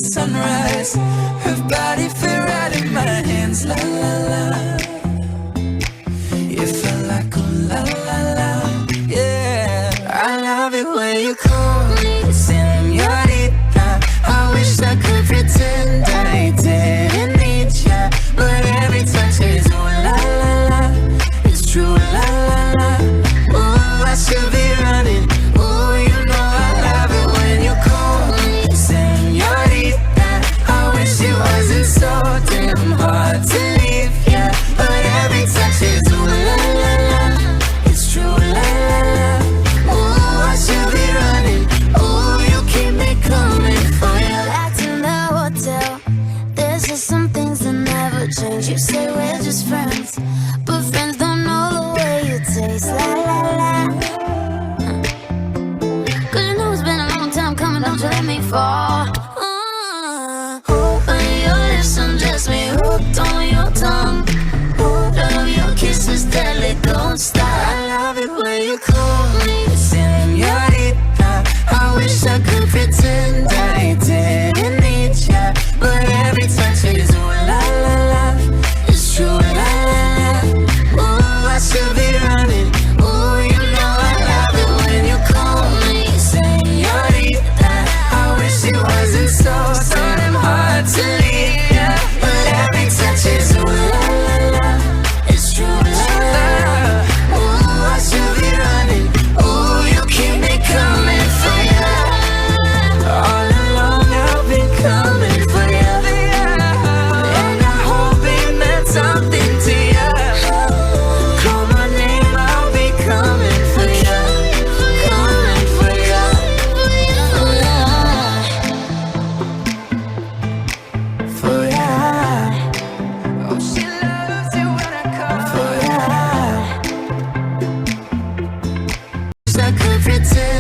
the sunrise. Her body fit right in my hands, la la la. It felt like oh la la la, yeah. I love it when you call me señorita. I wish I could pretend I didn't need ya, but every touch is oh la la la. It's true la la la. Ooh, I should be running. Ooh, you know I love it when you call me señorita. I wish it wasn't so damn hard to leave ya, but every touch is ooh la la la. It's true la la la. Ooh, I should be running. Ooh, you keep me coming for you. Back in the hotel, there's just some things that never change. You say we're just friends, but friends don't know the way you taste. La la la. Cause you know it's been a long time coming, don't you let me fall. On your lips undress me, hooked on your tongue. Love your kisses, deadly, don't stop. I love it when you call me señorita. I wish I could pretend I didn't need ya, but every touch is ooh la la la. It's true la la la. Ooh, I should be running. Ooh, you know I love it when you call me señorita. I wish it wasn't so damn hard to leave ya, but every touch is ooh la la la. It's true la la la. Ooh, I should be running. Ooh, you keep me coming for ya. All along I've been coming for ya, and I hope it meant something to ya. Call my name, I'll be coming for ya, coming for ya. For ya. Oh, she loves it when I call for ya. Wish I could pretend